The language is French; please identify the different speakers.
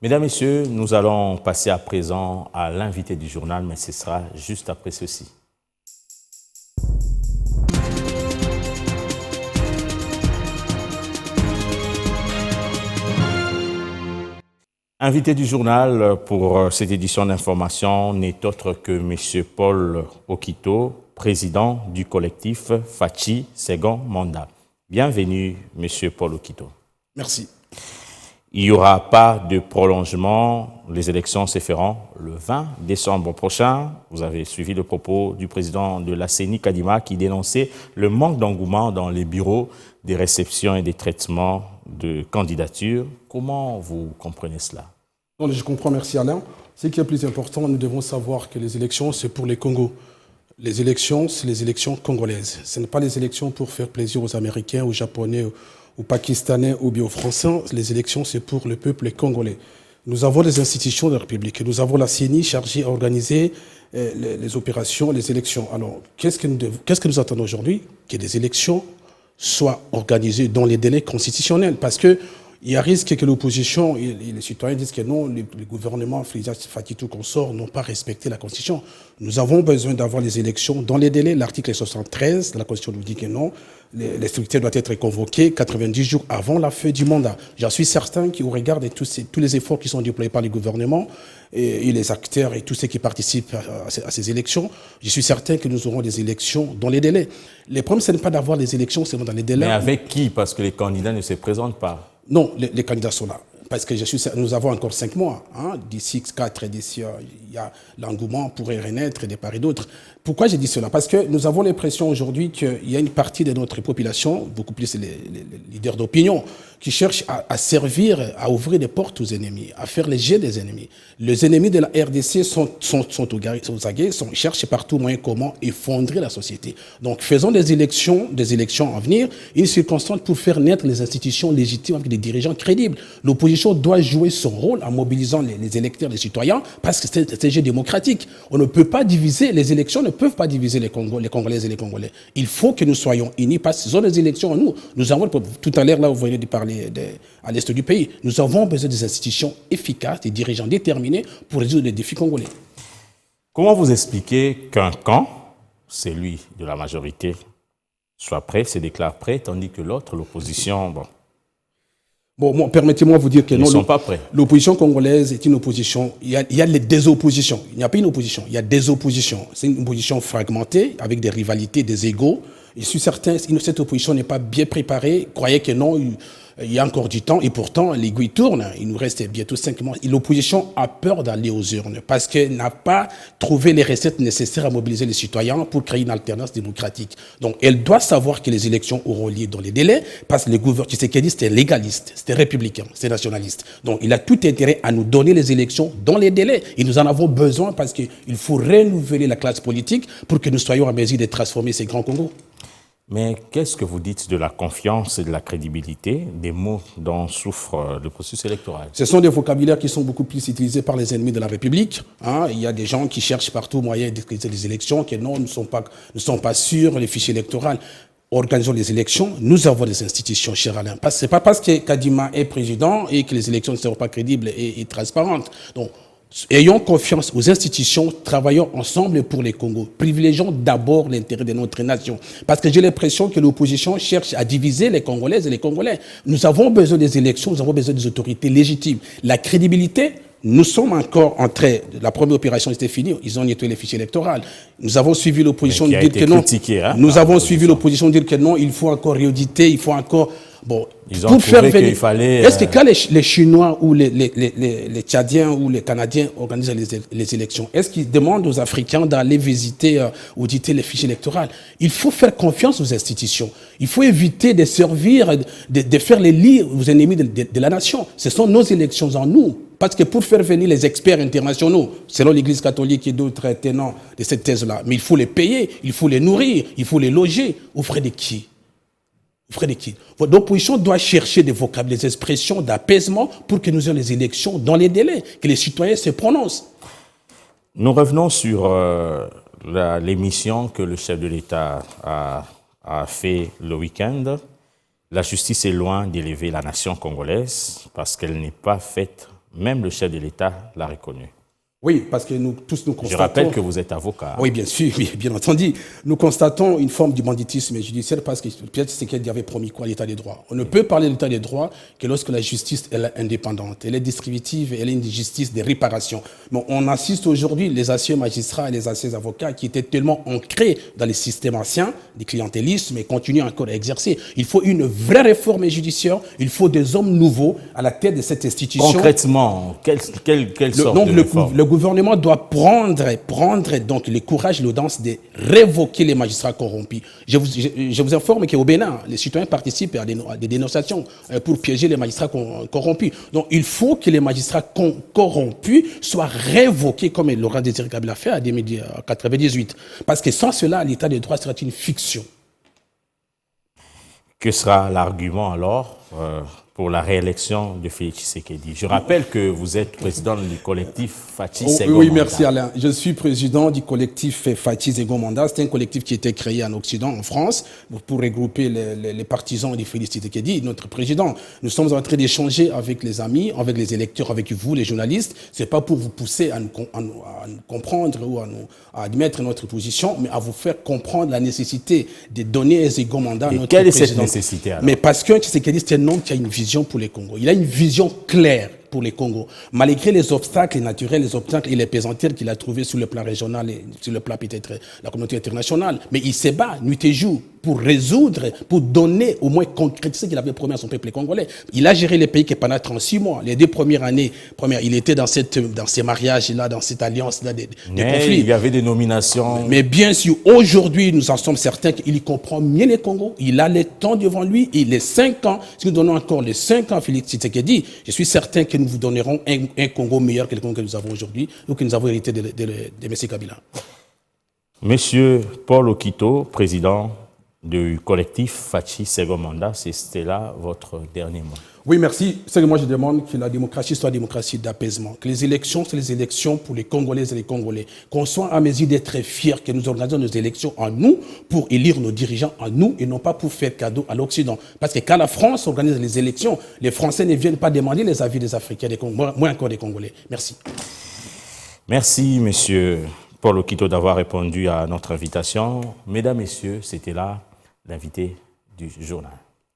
Speaker 1: Mesdames, Messieurs, nous allons passer à présent à l'invité du journal, mais ce sera juste après ceci. Invité du journal pour cette édition d'information n'est autre que M. Paul Okito, président du collectif Fachi Second Mandat. Bienvenue, M. Paul Okito.
Speaker 2: Merci.
Speaker 1: Il n'y aura pas de prolongement. Les élections se feront le 20 décembre prochain. Vous avez suivi le propos du président de la CENI, Kadima, qui dénonçait le manque d'engouement dans les bureaux des réceptions et des traitements de candidatures. Comment vous comprenez cela?
Speaker 2: Non, je comprends, merci Alain. Ce qui est plus important, nous devons savoir que les élections, c'est pour les Congos. Les élections, c'est les élections congolaises. Ce n'est pas les élections pour faire plaisir aux Américains, aux Japonais, aux Pakistanais ou bien aux Français. Les élections, c'est pour le peuple congolais. Nous avons les institutions de la République. Nous avons la CENI chargée à organiser les opérations, les élections. Alors, qu'est-ce que nous attendons aujourd'hui? Que les élections soient organisées dans les délais constitutionnels. Parce que il y a risque que l'opposition et les citoyens disent que non, les gouvernements, Fatitou consort, n'ont pas respecté la Constitution. Nous avons besoin d'avoir les élections dans les délais. L'article 73 de la Constitution nous dit que non, les structures doivent être convoquées 90 jours avant la fin du mandat. J'en suis certain qu'au regard de tous les efforts qui sont déployés par les gouvernements et les acteurs et tous ceux qui participent à ces élections, je suis certain que nous aurons des élections dans les délais. Le problème, ce n'est pas d'avoir les élections seulement dans les délais.
Speaker 1: Mais avec qui? Parce que les candidats ne se présentent pas.
Speaker 2: Non, les candidats sont là. Parce que nous avons encore 5 mois. Hein, d'ici 4 d'ici, il y a l'engouement pourrait renaître de part et d'autre. Pourquoi j'ai dit cela? Parce que nous avons l'impression aujourd'hui qu'il y a une partie de notre population, beaucoup plus les leaders d'opinion, qui cherchent à servir, à ouvrir des portes aux ennemis, à faire les jets des ennemis. Les ennemis de la RDC sont aux aguets, cherchent partout moyen comment effondrer la société. Donc faisons des élections à venir, une circonstance pour faire naître les institutions légitimes avec des dirigeants crédibles. L'opposition doit jouer son rôle en mobilisant les électeurs, les citoyens, parce que c'est un jeu démocratique. On ne peut pas diviser, les élections ne peuvent pas diviser les Congolaises et les Congolais. Il faut que nous soyons unis, parce que ce sont les élections en nous. Nous avons, tout à l'heure, là, vous venez de parler à l'est du pays, nous avons besoin des institutions efficaces, des dirigeants déterminés pour résoudre les défis congolais.
Speaker 1: Comment vous expliquez qu'un camp, celui de la majorité, soit prêt, se déclare prêt, tandis que l'autre, l'opposition,
Speaker 2: Bon, permettez-moi de vous dire que
Speaker 1: ils
Speaker 2: non,
Speaker 1: ne sont pas prêts.
Speaker 2: L'opposition congolaise est une opposition. Il y a les désoppositions. Il n'y a pas une opposition, il y a des oppositions. C'est une opposition fragmentée, avec des rivalités, des égos. Je suis certain que cette opposition n'est pas bien préparée. Croyez que non, il y a encore du temps. Et pourtant, l'aiguille tourne. Il nous reste bientôt 5 mois. Et l'opposition a peur d'aller aux urnes parce qu'elle n'a pas trouvé les recettes nécessaires à mobiliser les citoyens pour créer une alternance démocratique. Donc, elle doit savoir que les élections auront lieu dans les délais parce que le gouvernement Tshisekedi, c'était légaliste, c'était républicain, c'était nationaliste. Donc, il a tout intérêt à nous donner les élections dans les délais. Et nous en avons besoin parce qu'il faut renouveler la classe politique pour que nous soyons en mesure de transformer ces grands Congos.
Speaker 1: Mais qu'est-ce que vous dites de la confiance et de la crédibilité, des mots dont souffre le processus électoral?
Speaker 2: Ce sont des vocabulaires qui sont beaucoup plus utilisés par les ennemis de la République. Hein. Il y a des gens qui cherchent partout moyen d'utiliser les élections, que non, nous ne sommes pas sûrs, les fichiers électoraux. Organisons les élections, nous avons des institutions, cher Alain. Ce n'est pas parce que Kadima est président et que les élections ne seront pas crédibles et transparentes. Donc, ayons confiance aux institutions, travaillons ensemble pour les Congos. Privilégions d'abord l'intérêt de notre nation. Parce que j'ai l'impression que l'opposition cherche à diviser les Congolaises et les Congolais. Nous avons besoin des élections, nous avons besoin des autorités légitimes. La crédibilité, nous sommes encore en train, la première opération était finie, ils ont nettoyé les fichiers électoraux. Nous avons suivi l'opposition dire que non. Nous avons suivi l'opposition dire que non, il faut encore réauditer, il faut encore... Bon,
Speaker 1: ils ont trouvé qu'il fallait...
Speaker 2: Est-ce que quand les Chinois ou les Tchadiens ou les Canadiens organisent les élections, est-ce qu'ils demandent aux Africains d'aller visiter, auditer les fichiers électoraux? Il faut faire confiance aux institutions. Il faut éviter de servir, de faire les lits aux ennemis de la nation. Ce sont nos élections en nous. Parce que pour faire venir les experts internationaux, selon l'Église catholique et d'autres tenants de cette thèse-là, mais il faut les payer, il faut les nourrir, il faut les loger. Au frais de qui? Votre opposition doit chercher des vocables, des expressions d'apaisement pour que nous ayons les élections dans les délais, que les citoyens se prononcent.
Speaker 1: Nous revenons sur l'émission que le chef de l'État a fait le week-end. La justice est loin d'élever la nation congolaise parce qu'elle n'est pas faite
Speaker 2: Même
Speaker 1: le chef de l'État l'a reconnu.
Speaker 2: Oui, parce que nous tous nous constatons...
Speaker 1: Je rappelle que vous êtes avocat.
Speaker 2: Oui, bien sûr, bien entendu. Nous constatons une forme du banditisme judiciaire parce que Pierre Tshisekedi avait promis quoi, l'état des droits. On ne peut parler de l'état des droits que lorsque la justice elle est indépendante, elle est distributive, elle est une justice de réparation. Mais on assiste aujourd'hui les anciens magistrats et les anciens avocats qui étaient tellement ancrés dans les systèmes anciens, des clientélismes, et continuent encore à exercer. Il faut une vraie réforme judiciaire, il faut des hommes nouveaux à la tête de cette institution.
Speaker 1: Concrètement, quelle sorte de réforme?
Speaker 2: Le gouvernement doit prendre donc le courage et l'audace de révoquer les magistrats corrompus. Je vous informe qu'au Bénin, les citoyens participent à des dénonciations pour piéger les magistrats corrompus. Donc il faut que les magistrats corrompus soient révoqués comme Laurent Désiré Kabila a fait en 1998. Parce que sans cela, l'état de droit sera une fiction.
Speaker 1: Que sera l'argument alors pour la réélection de Félix Tshisekedi? Je rappelle que vous êtes président du collectif Fachi Second Mandat.
Speaker 2: Oui, merci Alain. Je suis président du collectif Fachi Second Mandat. C'est un collectif qui a été créé en Occident, en France, pour regrouper les partisans de Félix Tshisekedi, notre président. Nous sommes en train d'échanger avec les amis, avec les électeurs, avec vous, les journalistes. C'est pas pour vous pousser à nous comprendre ou à admettre notre position, mais à vous faire comprendre la nécessité de donner un second mandat à notre président.
Speaker 1: Et quelle est cette nécessité alors?
Speaker 2: Mais parce que Tshisekedi, c'est un homme qui a une vision pour les Congos. Il a une vision claire pour les Congos. Malgré les obstacles naturels, les obstacles et les pesanteurs qu'il a trouvés sur le plan régional et sur le plan peut-être la communauté internationale, mais il se bat nuit et jour pour résoudre, pour donner, au moins concrétiser ce qu'il avait promis à son peuple congolais. Il a géré les pays que pendant 36 mois. Les 2 premières années, il était dans ces mariages-là, dans cette alliance-là des conflits.
Speaker 1: Il y avait des nominations.
Speaker 2: Mais bien sûr, aujourd'hui, nous en sommes certains qu'il comprend mieux les Congos. Il a le temps devant lui. Et les 5 ans, si nous donnons encore les 5 ans à Félix Tshisekedi, je suis certain que nous vous donnerons un Congo meilleur que le Congo que nous avons aujourd'hui ou que nous avons hérité de M. Kabila.
Speaker 1: Monsieur Paul Okito, président du collectif Fachi Second Mandat, c'était là votre dernier mot.
Speaker 2: Oui, merci. C'est que moi je demande que la démocratie soit une démocratie d'apaisement. Que les élections, c'est les élections pour les Congolaises et les Congolais. Qu'on soit en mesure d'être fiers que nous organisons nos élections en nous pour élire nos dirigeants en nous et non pas pour faire cadeau à l'Occident. Parce que quand la France organise les élections, les Français ne viennent pas demander les avis des Africains, moins encore des Congolais. Merci.
Speaker 1: Merci, monsieur Paul Okito, d'avoir répondu à notre invitation. Mesdames, messieurs, c'était là l'invité du journal.